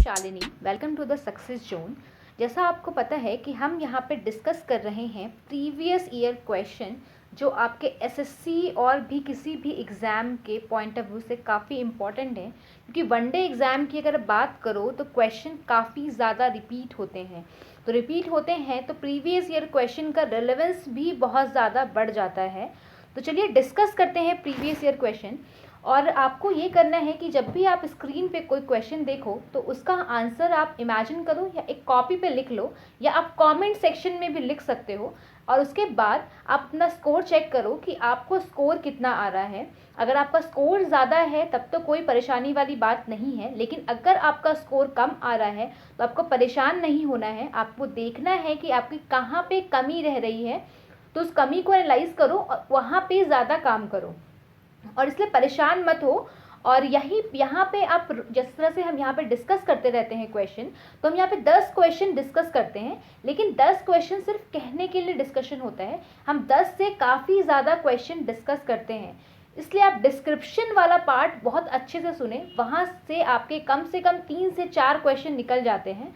Shalini, welcome to the success zone. जैसा आपको पता है कि हम यहाँ पे डिस्कस कर रहे हैं प्रीवियस ईयर क्वेश्चन जो आपके एसएससी और भी किसी भी एग्ज़ाम के पॉइंट ऑफ व्यू से काफ़ी इम्पॉर्टेंट है, क्योंकि वनडे एग्ज़ाम की अगर बात करो तो क्वेश्चन काफ़ी ज़्यादा रिपीट होते हैं। तो रिपीट होते हैं तो प्रीवियस ईयर क्वेश्चन का रेलेवेंस भी बहुत ज़्यादा बढ़ जाता है। तो चलिए डिस्कस करते हैं प्रीवियस ईयर क्वेश्चन। और आपको ये करना है कि जब भी आप स्क्रीन पे कोई क्वेश्चन देखो तो उसका आंसर आप इमेजिन करो या एक कॉपी पे लिख लो, या आप कमेंट सेक्शन में भी लिख सकते हो। और उसके बाद आप अपना स्कोर चेक करो कि आपको स्कोर कितना आ रहा है। अगर आपका स्कोर ज़्यादा है तब तो कोई परेशानी वाली बात नहीं है, लेकिन अगर आपका स्कोर कम आ रहा है तो आपको परेशान नहीं होना है। आपको देखना है कि आपकी कहाँ पे कमी रह रही है, तो उस कमी को एनालाइज करो और वहाँ पे ज़्यादा काम करो, और इसलिए परेशान मत हो। और यहाँ पे आप जिस तरह से हम यहाँ पे डिस्कस करते रहते हैं क्वेश्चन, तो हम यहाँ पे 10 क्वेश्चन डिस्कस करते हैं, लेकिन 10 क्वेश्चन सिर्फ कहने के लिए डिस्कशन होता है। हम 10 से काफ़ी ज़्यादा क्वेश्चन डिस्कस करते हैं, इसलिए आप डिस्क्रिप्शन वाला पार्ट बहुत अच्छे से सुने। वहाँ से आपके कम से कम 3 से 4 क्वेश्चन निकल जाते हैं,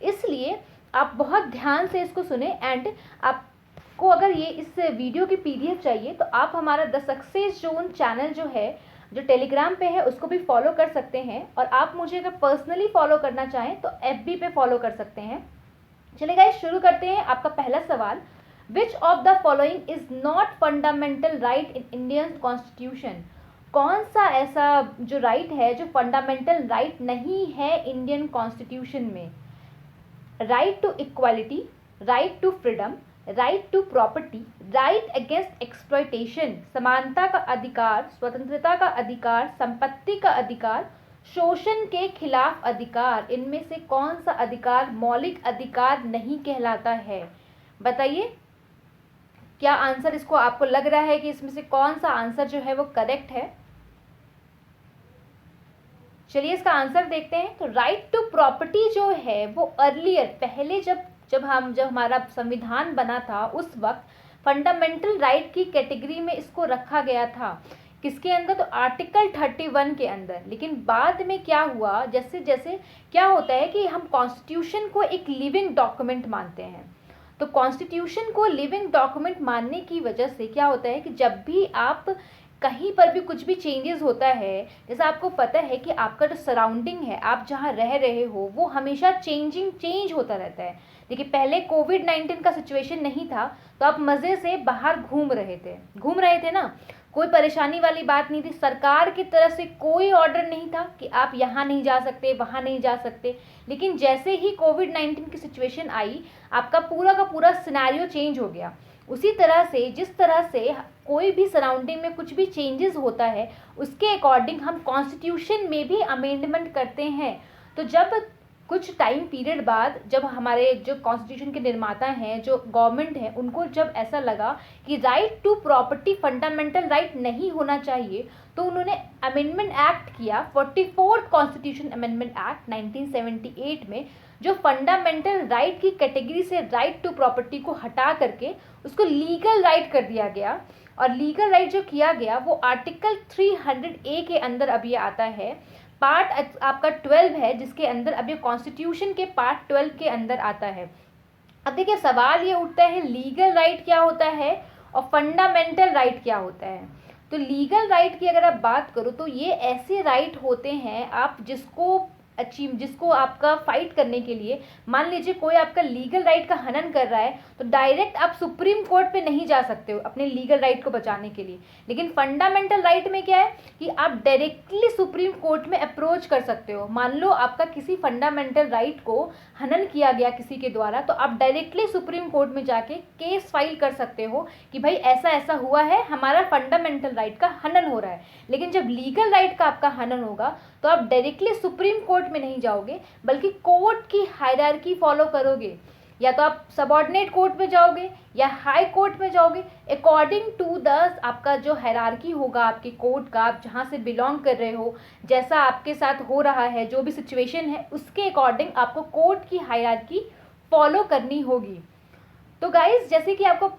इसलिए आप बहुत ध्यान से इसको सुने। एंड आप को अगर ये इस वीडियो की पीडीएफ चाहिए तो आप हमारा द सक्सेस जोन चैनल जो है, जो टेलीग्राम पे है, उसको भी फॉलो कर सकते हैं। और आप मुझे अगर पर्सनली फॉलो करना चाहें तो एफबी पे फॉलो कर सकते हैं। चलिए गाइस, शुरू करते हैं। आपका पहला सवाल, विच of the following is not fundamental right in Indian constitution? कौन सा ऐसा जो राइट है जो फंडामेंटल राइट नहीं है इंडियन कॉन्स्टिट्यूशन में? Right to equality, right to freedom, right to property, right against exploitation, समानता का अधिकार, स्वतंत्रता का अधिकार, संपत्ति का अधिकार, शोषण के खिलाफ अधिकार। इनमें से कौन सा अधिकार मौलिक अधिकार नहीं कहलाता है? बताइए, क्या आंसर इसको आपको लग रहा है कि इसमें से कौन सा आंसर जो है वो करेक्ट है? चलिए इसका आंसर देखते हैं। तो राइट टू प्रॉपर्टी जो है वो अर्लियर, पहले जब हमारा संविधान बना था उस वक्त फंडामेंटल राइट की कैटेगरी में इसको रखा गया था। किसके अंदर? तो आर्टिकल 31 के अंदर। लेकिन बाद में क्या हुआ, जैसे जैसे क्या होता है कि हम कॉन्स्टिट्यूशन को एक लिविंग डॉक्यूमेंट मानते हैं। तो कॉन्स्टिट्यूशन को लिविंग डॉक्यूमेंट मानने की वजह से क्या होता है कि जब भी आप कहीं पर भी कुछ भी चेंजेस होता है, जैसा आपको पता है कि आपका जो सराउंडिंग है, आप जहाँ रह रहे हो, वो हमेशा चेंज होता रहता है। देखिए, पहले कोविड-19 का सिचुएशन नहीं था तो आप मज़े से बाहर घूम रहे थे ना, कोई परेशानी वाली बात नहीं थी। सरकार की तरफ से कोई ऑर्डर नहीं था कि आप यहाँ नहीं जा सकते, वहाँ नहीं जा सकते। लेकिन जैसे ही कोविड-19 की सिचुएशन आई, आपका पूरा का पूरा सिनेरियो चेंज हो गया। उसी तरह से जिस तरह से कोई भी सराउंडिंग में कुछ भी चेंजेस होता है, उसके अकॉर्डिंग हम कॉन्स्टिट्यूशन में भी अमेंडमेंट करते हैं। तो जब कुछ टाइम पीरियड बाद, जब हमारे जो कॉन्स्टिट्यूशन के निर्माता हैं, जो गवर्नमेंट है, उनको जब ऐसा लगा कि right to property fundamental right नहीं होना चाहिए, तो उन्होंने अमेंडमेंट एक्ट किया, 44th कॉन्स्टिट्यूशन अमेंडमेंट एक्ट 1978 में, जो फंडामेंटल राइट की कैटेगरी से राइट टू प्रॉपर्टी को हटा करके उसको लीगल राइट कर दिया गया। और लीगल राइट जो किया गया वो आर्टिकल 300A के अंदर अब ये आता है। पार्ट आपका 12 है, जिसके अंदर अब ये कॉन्स्टिट्यूशन के पार्ट 12 के अंदर आता है। अब देखिए, सवाल ये उठता है, लीगल राइट क्या होता है और फंडामेंटल राइट क्या होता है? तो लीगल राइट की अगर आप बात करो तो ये ऐसे राइट होते हैं आप जिसको आपका फाइट करने के लिए, मान लीजिए कोई आपका लीगल राइट का हनन कर रहा है, तो डायरेक्ट आप सुप्रीम कोर्ट पे नहीं जा सकते हो अपने लीगल राइट को बचाने के लिए। लेकिन फंडामेंटल राइट में क्या है कि आप डायरेक्टली सुप्रीम कोर्ट में अप्रोच कर सकते हो। मान लो आपका किसी फंडामेंटल राइट को हनन किया गया किसी के द्वारा, तो आप डायरेक्टली सुप्रीम कोर्ट में जाके केस फाइल कर सकते हो कि भाई ऐसा ऐसा हुआ है, हमारा फंडामेंटल राइट का हनन हो रहा है। लेकिन जब लीगल राइट का आपका हनन होगा तो आप डायरेक्टली सुप्रीम कोर्ट में नहीं जाओगे, बल्कि कोर्ट की हायरार्की फॉलो करोगे। या तो आप सबऑर्डिनेट कोर्ट में जाओगे या हाई कोर्ट में जाओगे, अकॉर्डिंग टू द आपका जो हायरार्की होगा आपके कोर्ट का, आप जहाँ से बिलोंग कर रहे हो, जैसा आपके साथ हो रहा है, जो भी सिचुएशन है, उसके अकॉर्डिंग आपको कोर्ट की हायरार्की फॉलो करनी होगी। तो गाइज,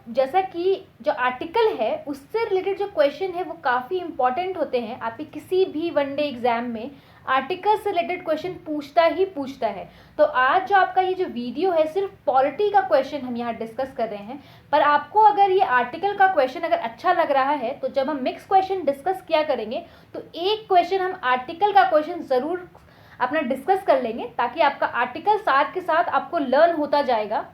जैसा कि जो आर्टिकल है उससे रिलेटेड जो क्वेश्चन है वो काफ़ी इंपॉर्टेंट होते हैं। आपके किसी भी वनडे एग्जाम में आर्टिकल से रिलेटेड क्वेश्चन पूछता ही पूछता है। तो आज जो आपका ये जो वीडियो है सिर्फ पॉलिटी का क्वेश्चन हम यहाँ डिस्कस कर रहे हैं, पर आपको अगर ये आर्टिकल का क्वेश्चन अगर अच्छा लग रहा है तो जब हम मिक्स क्वेश्चन डिस्कस किया करेंगे तो एक क्वेश्चन हम आर्टिकल का क्वेश्चन ज़रूर अपना डिस्कस कर लेंगे, ताकि आपका आर्टिकल साथ के साथ आपको लर्न होता जाएगा।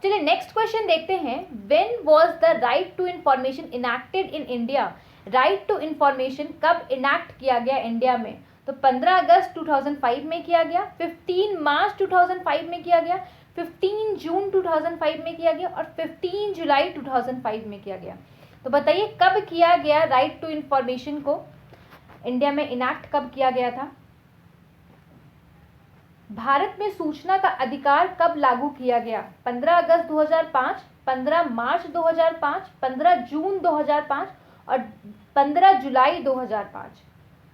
चलिए नेक्स्ट क्वेश्चन देखते हैं। When was the right to information enacted in India? Right to information कब इनैक्ट किया गया इंडिया में? तो 15 अगस्त 2005 में किया गया, 15 मार्च 2005 में किया गया, 15 जून 2005 में किया गया और 15 जुलाई 2005 में किया गया। तो बताइए कब किया गया राइट टू इंफॉर्मेशन को इंडिया में इनैक्ट कब किया गया था? भारत में सूचना का अधिकार कब लागू किया गया? 15 अगस्त 2005, 15 मार्च 2005, 15 जून 2005 और 15 जुलाई 2005।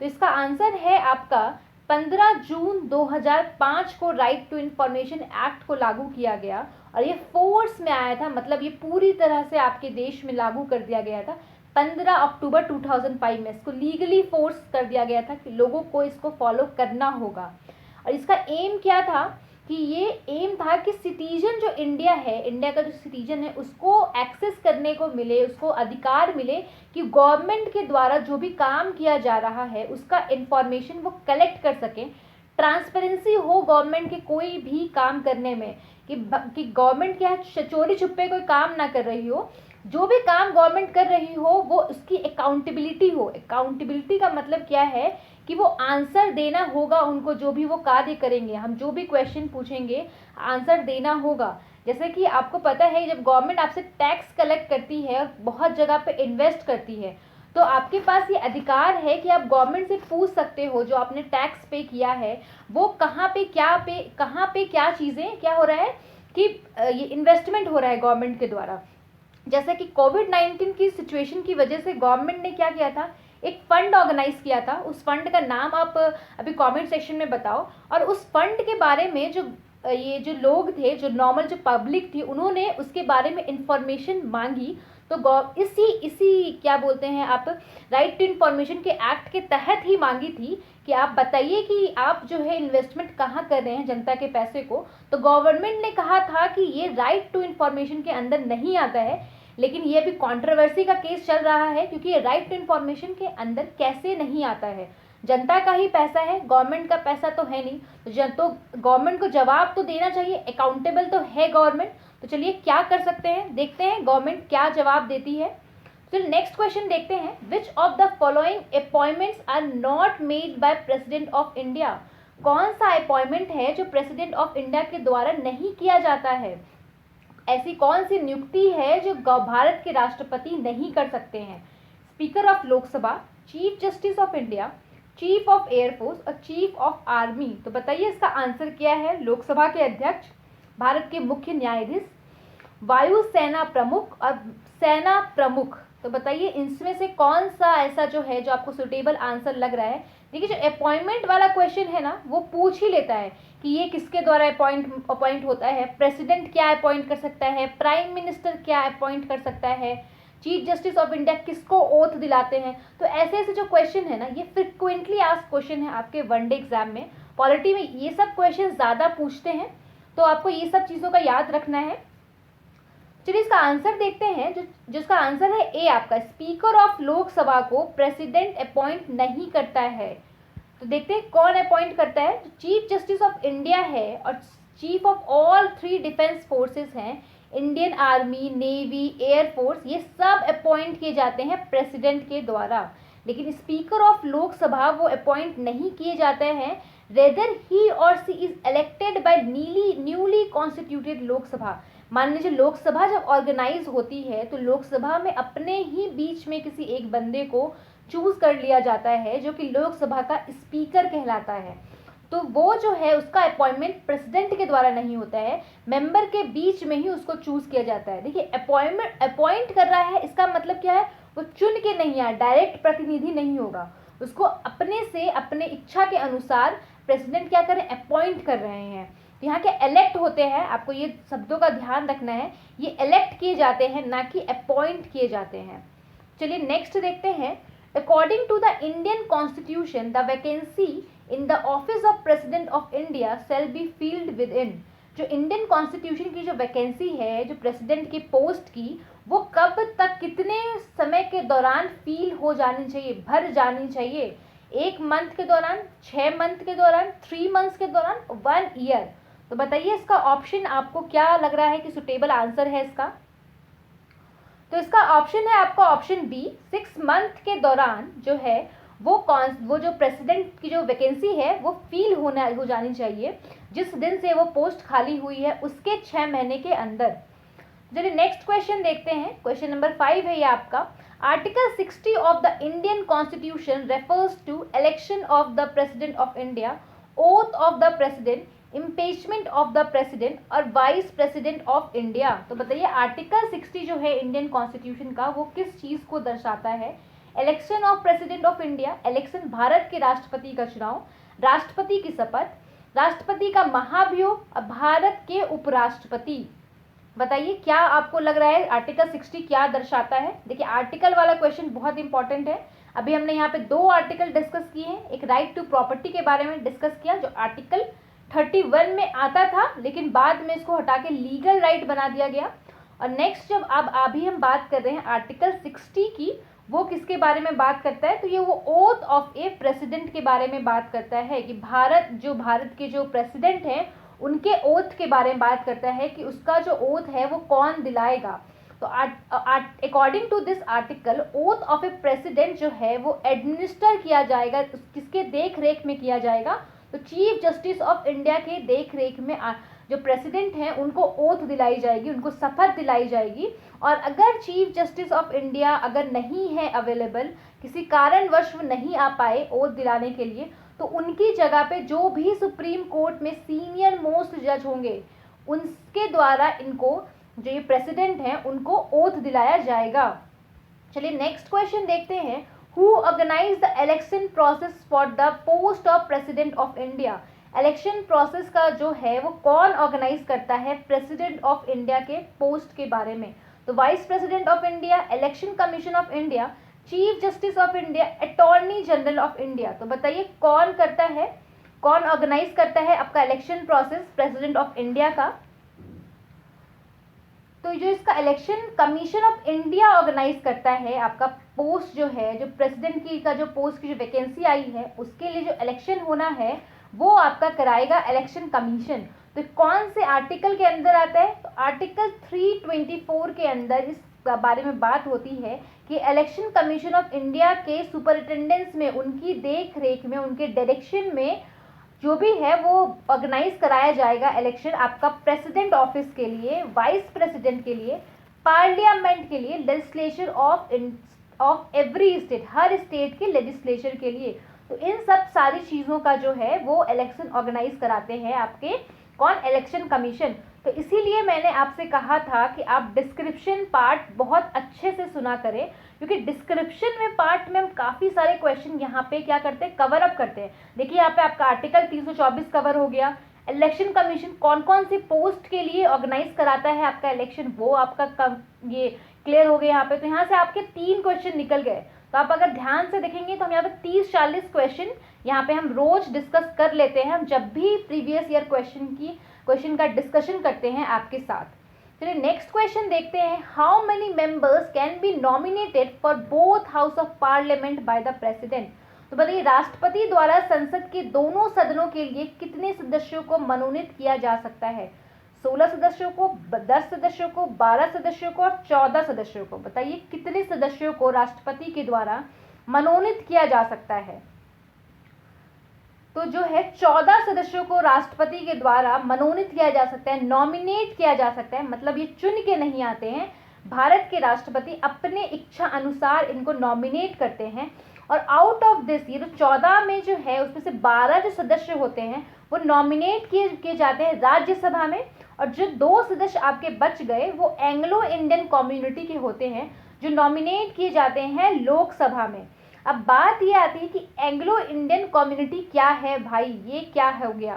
तो इसका आंसर है आपका 15 जून 2005 को राइट टू इंफॉर्मेशन एक्ट को लागू किया गया और ये फोर्स में आया था, मतलब ये पूरी तरह से आपके देश में लागू कर दिया गया था 15 अक्टूबर 2005 में। इसको लीगली फोर्स कर दिया गया था कि लोगों को इसको फॉलो करना होगा। और इसका एम क्या था कि ये एम था कि सिटीजन जो इंडिया है, इंडिया का जो सिटीजन है उसको एक्सेस करने को मिले, उसको अधिकार मिले कि गवर्नमेंट के द्वारा जो भी काम किया जा रहा है उसका इंफॉर्मेशन वो कलेक्ट कर सकें, ट्रांसपेरेंसी हो गवर्नमेंट के कोई भी काम करने में, कि गवर्नमेंट क्या है चोरी छुपे कोई काम ना कर रही हो, जो भी काम गवर्नमेंट कर रही हो वो उसकी अकाउंटेबिलिटी हो। अकाउंटेबिलिटी का मतलब क्या है कि वो आंसर देना होगा उनको, जो भी वो कार्य करेंगे, हम जो भी क्वेश्चन पूछेंगे आंसर देना होगा। जैसे कि आपको पता है जब गवर्नमेंट आपसे टैक्स कलेक्ट करती है और बहुत जगह पे इन्वेस्ट करती है तो आपके पास ये अधिकार है कि आप गवर्नमेंट से पूछ सकते हो जो आपने टैक्स पे किया है वो कहाँ पे क्या चीज़ें क्या हो रहा है कि ये इन्वेस्टमेंट हो रहा है गवर्नमेंट के द्वारा। जैसे कि कोविड-19 की सिचुएशन की वजह से गवर्नमेंट ने क्या किया था, एक फंड ऑर्गेनाइज किया था। उस फंड का नाम आप अभी कमेंट सेक्शन में बताओ। और उस फंड के बारे में ये जो लोग थे, जो नॉर्मल जो पब्लिक थी, उन्होंने उसके बारे में इंफॉर्मेशन मांगी। तो इसी क्या बोलते हैं आप, राइट टू इंफॉर्मेशन के एक्ट के तहत ही मांगी थी कि आप बताइए कि आप जो है इन्वेस्टमेंट कहाँ कर रहे हैं जनता के पैसे को। तो गवर्नमेंट ने कहा था कि ये राइट टू इंफॉर्मेशन के अंदर नहीं आता है, लेकिन ये भी कंट्रोवर्सी का केस चल रहा है क्योंकि ये राइट टू इंफॉर्मेशन के अंदर कैसे नहीं आता है। जनता का ही पैसा है, गवर्नमेंट का पैसा तो है नहीं, तो गवर्नमेंट को जवाब तो देना चाहिए, अकाउंटेबल तो है गवर्नमेंट। तो चलिए क्या कर सकते हैं, देखते हैं गवर्नमेंट क्या जवाब देती है। तो नेक्स्ट क्वेश्चन देखते हैं। Which of the following appointments are not made by president of India? कौन सा अपॉइंटमेंट है जो प्रेसिडेंट ऑफ इंडिया के द्वारा नहीं किया जाता है? ऐसी कौन सी नियुक्ति है जो भारत के राष्ट्रपति नहीं कर सकते हैं? Speaker of Lok Sabha, chief justice of India, chief of air force और चीफ ऑफ आर्मी। तो बताइए इसका आंसर क्या है? लोकसभा के अध्यक्ष, भारत के मुख्य न्यायाधीश, वायु सेना प्रमुख और सेना प्रमुख। तो बताइए इनमें से कौन सा ऐसा जो है जो आपको सुटेबल आंसर लग रहा है? देखिए जो अपॉइंटमेंट वाला क्वेश्चन है ना वो पूछ ही लेता है कि ये किसके द्वारा अपॉइंट होता है, प्रेसिडेंट क्या अपॉइंट कर सकता है, प्राइम मिनिस्टर क्या अपॉइंट कर सकता है, चीफ जस्टिस ऑफ इंडिया किसको ओथ दिलाते हैं। तो ऐसे ऐसे जो क्वेश्चन है ना ये फ्रिक्वेंटली आस्क्ड क्वेश्चन है आपके वनडे एग्जाम में। पॉलिटी में ये सब क्वेश्चन ज़्यादा पूछते हैं, तो आपको ये सब चीज़ों का याद रखना है। चलिए इसका आंसर देखते हैं। जिसका आंसर है ए आपका, स्पीकर ऑफ लोकसभा को प्रेसिडेंट अपॉइंट नहीं करता है। तो देखते हैं कौन अपॉइंट करता है। तो चीफ जस्टिस ऑफ इंडिया है और chief of all 3 defence forces हैं, इंडियन आर्मी, नेवी, एयरफोर्स, ये सब अपॉइंट किए जाते हैं प्रेसिडेंट के द्वारा। लेकिन स्पीकर ऑफ लोकसभा वो अपॉइंट नहीं किए जाते हैं, रेदर ही और she is elected by newly constituted Lok Sabha. मान लीजिए लोकसभा जब ऑर्गेनाइज होती है तो लोकसभा में अपने ही बीच में किसी एक बंदे को चूज कर लिया जाता है जो कि लोकसभा का स्पीकर कहलाता है। तो वो जो है उसका अपॉइंटमेंट प्रेसिडेंट के द्वारा नहीं होता है, मेंबर के बीच में ही उसको चूज किया जाता है। देखिए अपॉइंट कर रहा है इसका मतलब क्या है, वो चुन के नहीं है, डायरेक्ट प्रतिनिधि नहीं होगा, उसको अपने से अपने इच्छा के अनुसार प्रेसिडेंट क्या करें, अपॉइंट कर रहे हैं। यहाँ के इलेक्ट होते हैं, आपको ये शब्दों का ध्यान रखना है, ये इलेक्ट किए जाते हैं ना कि अपॉइंट किए जाते हैं। चलिए नेक्स्ट देखते हैं। According to the Indian constitution the vacancy in the office of president of India shall be filled within. जो इंडियन कॉन्स्टिट्यूशन की जो वैकेंसी है जो प्रेसिडेंट की पोस्ट की, वो कब तक कितने समय के दौरान फील हो जानी चाहिए, भर जानी चाहिए? 1 मंथ के दौरान, 6 मंथ के दौरान, 3 मंथ्स के दौरान, 1 ईयर। तो बताइए इसका ऑप्शन आपको क्या लग रहा है कि सुटेबल आंसर है इसका? तो इसका ऑप्शन है आपका ऑप्शन बी, 6 मंथ के दौरान जो है वो जो प्रेसिडेंट की जो वैकेंसी है वो फील हो जानी चाहिए, जिस दिन से वो पोस्ट खाली हुई है उसके 6 महीने के अंदर। चलिए नेक्स्ट क्वेश्चन देखते हैं। क्वेश्चन नंबर 5 है ये आपका। Article 60 of the Indian constitution refers to election of the president of India, oath of the president, impeachment of the president और वाइस प्रेसिडेंट ऑफ इंडिया। तो बताइए आर्टिकल 60 जो है इंडियन कॉन्स्टिट्यूशन का वो किस चीज़ को दर्शाता है? Election of president of India, election Bharat के राष्ट्रपति का चुनाव, राष्ट्रपति की शपथ, राष्ट्रपति का महाभियोग और भारत के उपराष्ट्रपति। बताइए क्या आपको लग रहा है आर्टिकल 60 क्या दर्शाता है? देखिए आर्टिकल वाला क्वेश्चन बहुत इंपॉर्टेंट है। अभी हमने यहाँ पे 2 आर्टिकल डिस्कस किए हैं। एक राइट टू प्रॉपर्टी के बारे में डिस्कस किया जो आर्टिकल 31 में आता था, लेकिन बाद में इसको हटा के लीगल राइट बना दिया गया। और नेक्स्ट जब अब अभी हम बात कर रहे हैं आर्टिकल 60 की, वो किसके बारे में बात करता है? तो ये वो ओथ ऑफ ए प्रेसिडेंट के बारे में बात करता है कि भारत के जो प्रेसिडेंट हैं उनके ओथ के बारे में बात करता है कि उसका जो ओथ है वो कौन दिलाएगा। तो according to this article oath of a president जो है वो एडमिनिस्टर किया जाएगा, किसके देख रेख में किया जाएगा? तो चीफ जस्टिस ऑफ इंडिया के देख रेख में जो प्रेसिडेंट हैं उनको ओथ दिलाई जाएगी, उनको शपथ दिलाई जाएगी। और अगर चीफ जस्टिस ऑफ इंडिया अगर नहीं है अवेलेबल, किसी कारणवश वो नहीं आ पाए ओथ दिलाने के लिए, तो उनकी जगह पे जो भी सुप्रीम कोर्ट में सीनियर मोस्ट जज होंगे उनके द्वारा इनको जो ये प्रेसिडेंट हैं उनको ओथ दिलाया जाएगा। चलिए नेक्स्ट क्वेश्चन देखते हैं। Who organise the election process for the post of president of India? Election process का जो है वो कौन ऑर्गेनाइज करता है प्रेसिडेंट ऑफ इंडिया के पोस्ट के बारे में? तो vice president of India, election commission of India, chief justice of India, attorney general of India. तो बताइए कौन करता है, कौन ऑर्गेनाइज करता है आपका election process president of India का? तो जो इसका election commission of India organise करता है आपका पोस्ट जो है, जो प्रेसिडेंट की का जो पोस्ट की जो वैकेंसी आई है उसके लिए जो इलेक्शन होना है वो आपका कराएगा इलेक्शन कमीशन। तो कौन से आर्टिकल के अंदर आता है? तो आर्टिकल 324 के अंदर इस बारे में बात होती है कि इलेक्शन कमीशन ऑफ इंडिया के सुपरिटेंडेंस में, उनकी देख रेख में, उनके डायरेक्शन में जो भी है वो ऑर्गेनाइज कराया जाएगा इलेक्शन आपका प्रेसिडेंट ऑफिस के लिए, वाइस प्रेसिडेंट के लिए, पार्लियामेंट के लिए, legislature of every state, her state के लेजिस्लेचर के लिए। तो इन सब सारी चीज़ों का जो है वो इलेक्शन ऑर्गेनाइज कराते हैं आपके कौन? Election commission. तो इसीलिए मैंने आपसे कहा था कि आप डिस्क्रिप्शन पार्ट बहुत अच्छे से सुना करें, क्योंकि डिस्क्रिप्शन में पार्ट में हम काफ़ी सारे क्वेश्चन यहाँ पे क्या करते हैं, कवर अप करते हैं। देखिए यहाँ पे आपका आर्टिकल 324 कवर हो गया, इलेक्शन कमीशन कौन कौन सी पोस्ट के लिए ऑर्गेनाइज कराता है आपका इलेक्शन, वो आपका ये क्लियर हो गया यहाँ पे। तो यहाँ से आपके 3 क्वेश्चन निकल गए। तो आप अगर ध्यान से देखेंगे तो हम यहाँ पे 30-40 क्वेश्चन यहाँ पे हम रोज डिस्कस कर लेते हैं, हम जब भी प्रीवियस ईयर क्वेश्चन का डिस्कशन करते हैं आपके साथ। चलिए नेक्स्ट क्वेश्चन देखते हैं। How many members can be nominated for both house of parliament by the president? तो बताइए राष्ट्रपति द्वारा संसद के दोनों सदनों के लिए कितने सदस्यों को मनोनीत किया जा सकता है? 16 सदस्यों को, 10 सदस्यों को, 12 सदस्यों को और 14 सदस्यों को। बताइए कितने सदस्यों को राष्ट्रपति के द्वारा मनोनीत किया जा सकता है? तो जो है 14 सदस्यों को राष्ट्रपति के द्वारा मनोनीत किया जा सकता है, नॉमिनेट किया जा सकता है। मतलब ये चुन के नहीं आते हैं, भारत के राष्ट्रपति अपने इच्छा अनुसार इनको नॉमिनेट करते हैं। और आउट ऑफ दिस ये जो 14 में जो है उसमें से 12 जो सदस्य होते हैं वो नॉमिनेट किए जाते हैं राज्यसभा में, और जो 2 सदस्य आपके बच गए वो एंग्लो इंडियन कम्युनिटी के होते हैं जो नॉमिनेट किए जाते हैं लोकसभा में। अब बात ये आती है कि एंग्लो इंडियन कम्युनिटी क्या है भाई, ये क्या हो गया?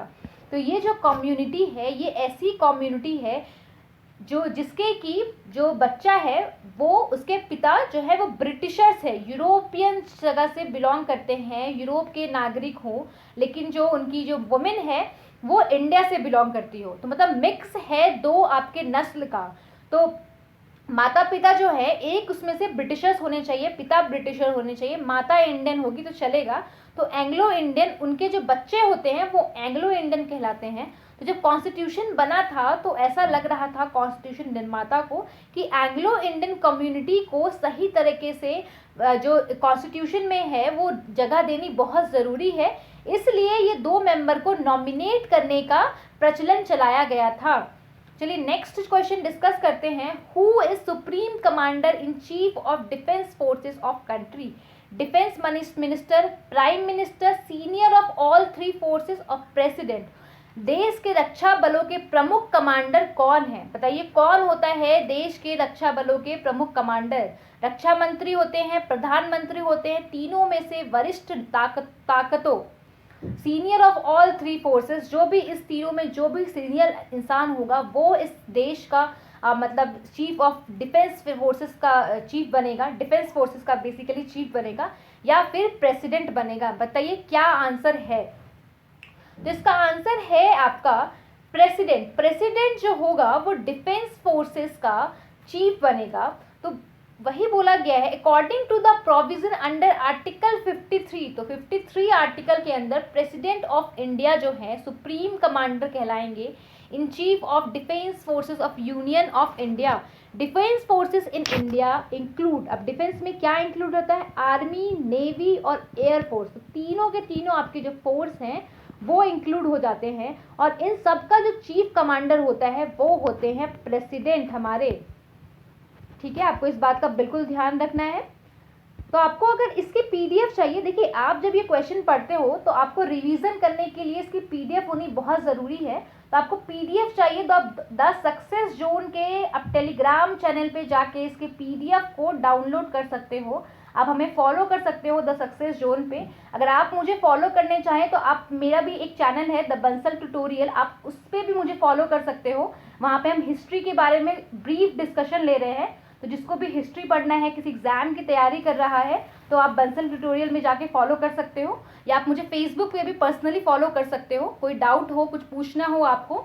तो ये जो कम्युनिटी है ये ऐसी कम्युनिटी है जो जिसके की जो बच्चा है वो उसके पिता जो है वो ब्रिटिशर्स है, यूरोपियन जगह से बिलोंग करते हैं, यूरोप के नागरिक हो, लेकिन जो उनकी जो वुमेन है वो इंडिया से बिलोंग करती हो, तो मतलब मिक्स है दो आपके नस्ल का। तो माता पिता जो है एक उसमें से ब्रिटिशर्स होने चाहिए, पिता ब्रिटिशर होने चाहिए, माता इंडियन होगी तो चलेगा। तो एंग्लो इंडियन, उनके जो बच्चे होते हैं वो एंग्लो इंडियन कहलाते हैं। तो जब कॉन्स्टिट्यूशन बना था तो ऐसा लग रहा था कॉन्स्टिट्यूशन निर्माता को कि एंग्लो इंडियन कम्युनिटी को सही तरीके से जो कॉन्स्टिट्यूशन में है वो जगह देनी बहुत ज़रूरी है, इसलिए ये 2 मेंबर को नॉमिनेट करने का प्रचलन चलाया गया था। चलिए नेक्स्ट क्वेश्चन डिस्कस करते हैं। Who is supreme commander in chief of defence forces of country? Defence minister, prime minister, senior of all 3 forces of president. देश के रक्षा बलों के प्रमुख कमांडर कौन है? बताइए कौन होता है देश के रक्षा बलों के प्रमुख कमांडर? रक्षा मंत्री होते हैं, प्रधानमंत्री होते हैं, तीनों में से वरिष्ठ ताकतों, सीनियर ऑफ ऑल 3 फोर्सेस, जो भी इस तीनों में जो भी सीनियर इंसान होगा वो इस देश का मतलब चीफ ऑफ डिफेंस फोर्सेस का चीफ बनेगा, डिफेंस फोर्सेस का बेसिकली चीफ बनेगा, या फिर प्रेसिडेंट बनेगा। बताइए क्या आंसर है? तो इसका आंसर है आपका प्रेसिडेंट। प्रेसिडेंट जो होगा वो डिफेंस फोर्सेस का चीफ बनेगा। तो वही बोला गया है according to the provision under article 53। तो 53 आर्टिकल के अंदर प्रेसिडेंट ऑफ इंडिया जो है सुप्रीम कमांडर कहलाएंगे in chief of defence forces of union of India. Defence forces in India include, अब डिफेंस में क्या इंक्लूड होता है? आर्मी, नेवी और एयर फोर्स। तो तीनों के तीनों आपके जो फोर्स हैं वो इंक्लूड हो जाते हैं, और इन सब का जो चीफ कमांडर होता है वो होते हैं प्रेसिडेंट हमारे। ठीक है, आपको इस बात का बिल्कुल ध्यान रखना है। तो आपको अगर इसकी पीडीएफ चाहिए, देखिए आप जब ये क्वेश्चन पढ़ते हो तो आपको रिवीजन करने के लिए इसकी पीडीएफ होनी बहुत ज़रूरी है। तो आपको पीडीएफ चाहिए तो आप द सक्सेस जोन के आप टेलीग्राम चैनल पे जाके इसके पीडीएफ को डाउनलोड कर सकते हो। आप हमें फॉलो कर सकते हो द सक्सेस जोन पे। अगर आप मुझे फॉलो करने चाहें तो आप, मेरा भी एक चैनल है द बंसल ट्यूटोरियल, आप उस पर भी मुझे फॉलो कर सकते हो। वहाँ पे हम हिस्ट्री के बारे में ब्रीफ डिस्कशन ले रहे हैं, तो जिसको भी हिस्ट्री पढ़ना है, किसी एग्जाम की तैयारी कर रहा है, तो आप बंसल ट्यूटोरियल में जाके फॉलो कर सकते हो, या आप मुझे फेसबुक पे भी पर्सनली फॉलो कर सकते हो। कोई डाउट हो, कुछ पूछना हो आपको,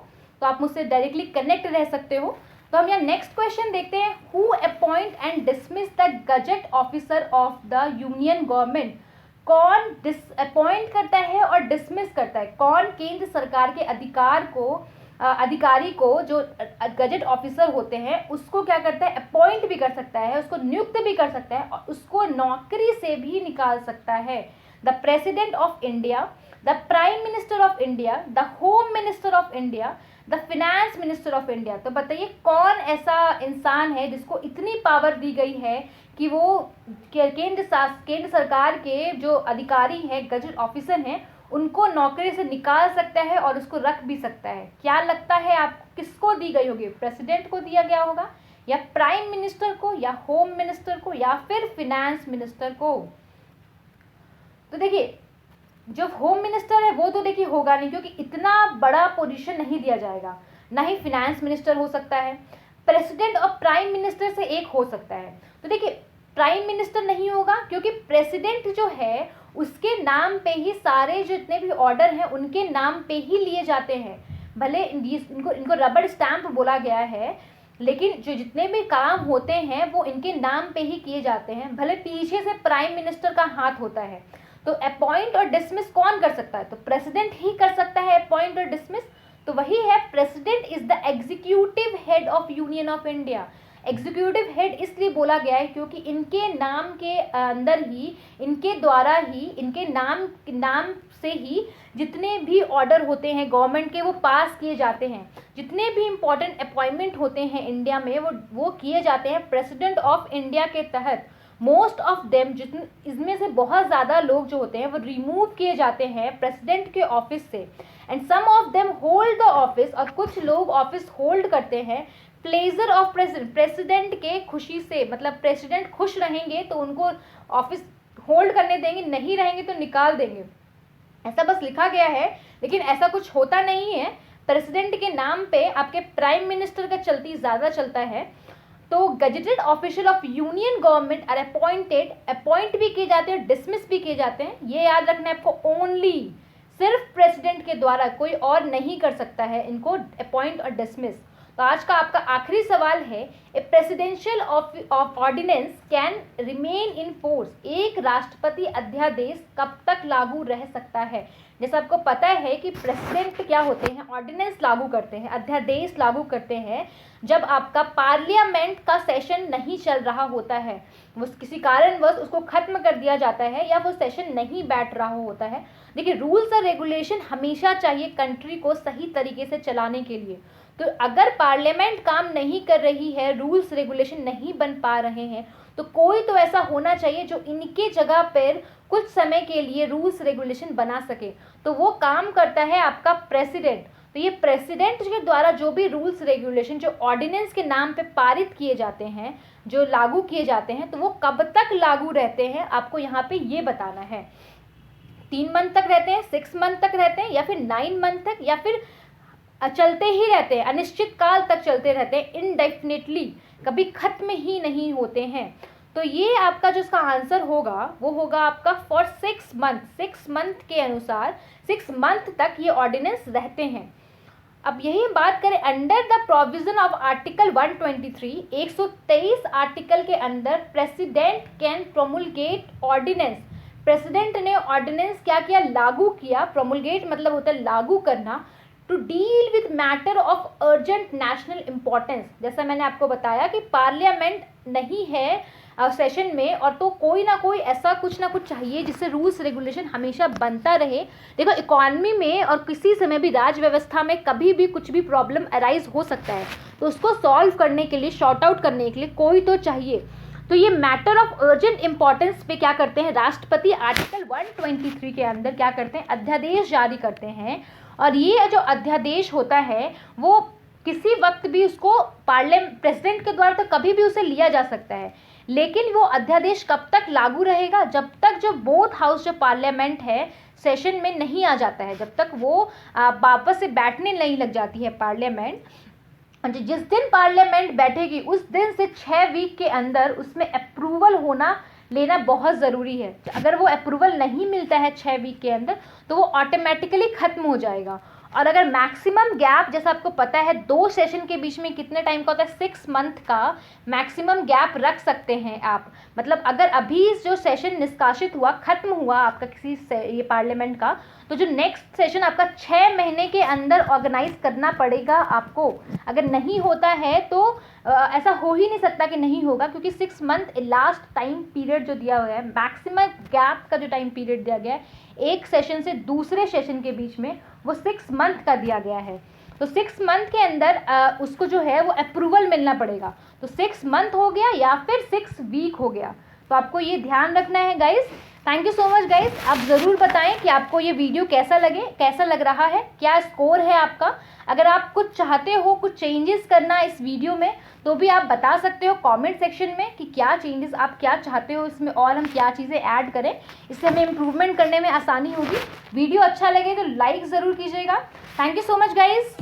तो आप मुझसे डायरेक्टली कनेक्ट रह सकते हो। तो हम यहाँ नेक्स्ट क्वेश्चन देखते हैं। Who appoint and dismiss the gazette officer of the union government? कौन अपॉइंट करता है और डिसमिस करता है? कौन केंद्र सरकार के अधिकारी को जो गजेट ऑफिसर होते हैं उसको क्या करता है? अपॉइंट भी कर सकता है, उसको नियुक्त भी कर सकता है, और उसको नौकरी से भी निकाल सकता है। The president of India, the prime minister of India, the home minister of India, the finance minister of India. तो बताइए कौन ऐसा इंसान है जिसको इतनी पावर दी गई है कि वो केंद्र सरकार के जो अधिकारी हैं, गजेट ऑफिसर हैं, उनको नौकरी से निकाल सकता है और उसको रख भी सकता है? क्या लगता है आपको किसको दी गई होगी? प्रेसिडेंट को दिया गया होगा, या प्राइम मिनिस्टर को, या होम मिनिस्टर को, या फिर फिनेंस मिनिस्टर को? तो देखिए जो होम मिनिस्टर है वो तो देखिए होगा नहीं, क्योंकि इतना बड़ा पोजीशन नहीं दिया जाएगा। ना ही फिनेंस मिनिस्टर हो सकता है। प्रेसिडेंट और प्राइम मिनिस्टर से एक हो सकता है। तो देखिए प्राइम मिनिस्टर नहीं होगा, क्योंकि प्रेसिडेंट जो है उसके नाम पे ही सारे जितने भी ऑर्डर हैं उनके नाम पे ही लिए जाते हैं। भले इनको रबड़ स्टैंप बोला गया है, लेकिन जो जितने भी काम होते हैं वो इनके नाम पे ही किए जाते हैं, भले पीछे से प्राइम मिनिस्टर का हाथ होता है। तो अपॉइंट और डिसमिस कौन कर सकता है? तो प्रेसिडेंट ही कर सकता है अपॉइंट और डिसमिस। तो वही है, president is the executive head of union of India. Executive head इसलिए बोला गया है क्योंकि इनके नाम के अंदर ही, इनके द्वारा ही, इनके नाम से ही जितने भी ऑर्डर होते हैं गवर्नमेंट के वो पास किए जाते हैं। जितने भी इम्पोर्टेंट अपॉइंटमेंट होते हैं इंडिया में वो किए जाते हैं प्रेसिडेंट ऑफ इंडिया के तहत। मोस्ट ऑफ देम, जितने इसमें से बहुत ज़्यादा लोग जो होते हैं वो रिमूव किए जाते हैं प्रेसिडेंट के ऑफिस से, and some of them hold the office, और कुछ लोग ऑफिस होल्ड करते हैं प्लेजर ऑफ प्रेसिडेंट, प्रेसिडेंट के खुशी से। मतलब प्रेसिडेंट खुश रहेंगे तो उनको ऑफिस होल्ड करने देंगे, नहीं रहेंगे तो निकाल देंगे। ऐसा बस लिखा गया है, लेकिन ऐसा कुछ होता नहीं है। प्रेसिडेंट के नाम पे आपके प्राइम मिनिस्टर का ज़्यादा चलता है, तो gazetted official of union government are appointed, appoint भी किए जाते हैं, डिसमिस भी किए जाते हैं। ये याद रखना है आपको, ओनली सिर्फ प्रेसिडेंट के द्वारा, कोई और नहीं कर सकता है इनको अपॉइंट और डिसमिस। तो आज का आपका आखिरी सवाल है, a presidential ordinance can remain in force, एक राष्ट्रपति अध्यादेश कब तक लागू रह सकता है। जैसे आपको पता है कि प्रेसिडेंट क्या होते हैं, ऑर्डिनेंस लागू करते हैं, अध्यादेश लागू करते हैं जब आपका पार्लियामेंट का सेशन नहीं चल रहा होता है, वो किसी कारणवश उसको खत्म कर दिया जाता है या वो सेशन नहीं बैठ रहा होता है। देखिए, रूल्स और रेगुलेशन हमेशा चाहिए कंट्री को सही तरीके से चलाने के लिए। तो अगर पार्लियामेंट काम नहीं कर रही है, रूल्स रेगुलेशन नहीं बन पा रहे हैं, तो कोई तो ऐसा होना चाहिए जो इनके जगह पर कुछ समय के लिए रूल्स रेगुलेशन बना सके। तो वो काम करता है आपका प्रेसिडेंट। तो ये प्रेसिडेंट के द्वारा जो भी रूल्स रेगुलेशन जो ऑर्डिनेंस के नाम पे पारित किए जाते हैं, जो लागू किए जाते हैं, तो वो कब तक लागू रहते हैं, आपको यहाँ पे ये बताना है। 3 मंथ तक रहते हैं, 6 मंथ तक रहते हैं, या फिर 9 मंथ तक, या फिर चलते ही रहते हैं, अनिश्चित काल तक चलते रहते हैं, इनडेफिनेटली, कभी खत्म ही नहीं होते हैं। तो ये आपका जो इसका आंसर होगा वो होगा आपका फॉर 6 मंथ, 6 मंथ के अनुसार 6 मंथ तक ये ऑर्डिनेंस रहते हैं। अब यही बात करें under the provision of article 123, 123 article के अंदर president can promulgate ordinance, president ने ऑर्डिनेंस क्या किया, लागू किया। प्रोमुलगेट मतलब होता है लागू करना, to deal with matter of urgent national importance. जैसा मैंने आपको बताया कि पार्लियामेंट नहीं है सेशन में, और तो कोई ना कोई ऐसा कुछ ना कुछ चाहिए जिससे रूल्स रेगुलेशन हमेशा बनता रहे। देखो, इकोनॉमी में और किसी समय भी राज व्यवस्था में कभी भी कुछ भी प्रॉब्लम अराइज हो सकता है, तो उसको सॉल्व करने के लिए, शॉर्ट आउट करने के लिए कोई तो चाहिए। तो ये मैटर ऑफ अर्जेंट इंपॉर्टेंस पे क्या करते हैं, राष्ट्रपति आर्टिकल 123 के अंदर क्या करते हैं, अध्यादेश जारी करते हैं। और ये जो अध्यादेश होता है वो किसी वक्त भी उसको प्रेसिडेंट के द्वारा तो कभी भी उसे लिया जा सकता है, लेकिन वो अध्यादेश कब तक लागू रहेगा, जब तक जो बोथ हाउस जो पार्लियामेंट है सेशन में नहीं आ जाता है, जब तक वो वापस से बैठने नहीं लग जाती है पार्लियामेंट। जिस दिन पार्लियामेंट बैठेगी उस दिन से 6 वीक के अंदर उसमें अप्रूवल लेना बहुत ज़रूरी है। अगर वो अप्रूवल नहीं मिलता है 6 वीक के अंदर, तो वो ऑटोमेटिकली ख़त्म हो जाएगा। और अगर मैक्सिमम गैप, जैसा आपको पता है 2 सेशन के बीच में कितने टाइम का होता है, 6 मंथ का मैक्सिमम गैप रख सकते हैं आप। मतलब अगर अभी जो सेशन निष्कासित हुआ, ख़त्म हुआ आपका ये पार्लियामेंट का, तो जो नेक्स्ट सेशन आपका 6 महीने के अंदर ऑर्गेनाइज करना पड़ेगा आपको। अगर नहीं होता है तो ऐसा हो ही नहीं सकता कि नहीं होगा, क्योंकि 6 मंथ लास्ट टाइम पीरियड जो दिया हुआ है, मैक्सिमम गैप का जो टाइम पीरियड दिया गया है एक सेशन से दूसरे सेशन के बीच में, वो 6 मंथ का दिया गया है। तो 6 मंथ के अंदर उसको जो है वो अप्रूवल मिलना पड़ेगा। तो 6 मंथ हो गया या फिर 6 वीक हो गया। तो आपको ये ध्यान रखना है guys. Thank you so much guys. आप ज़रूर बताएं कि आपको ये वीडियो कैसा लग रहा है, क्या स्कोर है आपका। अगर आप कुछ चाहते हो, कुछ चेंजेस करना इस वीडियो में, तो भी आप बता सकते हो कमेंट सेक्शन में कि क्या चेंजेस आप क्या चाहते हो इसमें, और हम क्या चीज़ें ऐड करें, इससे हमें इम्प्रूवमेंट करने में आसानी होगी। वीडियो अच्छा लगे तो लाइक ज़रूर कीजिएगा। Thank you so much guys.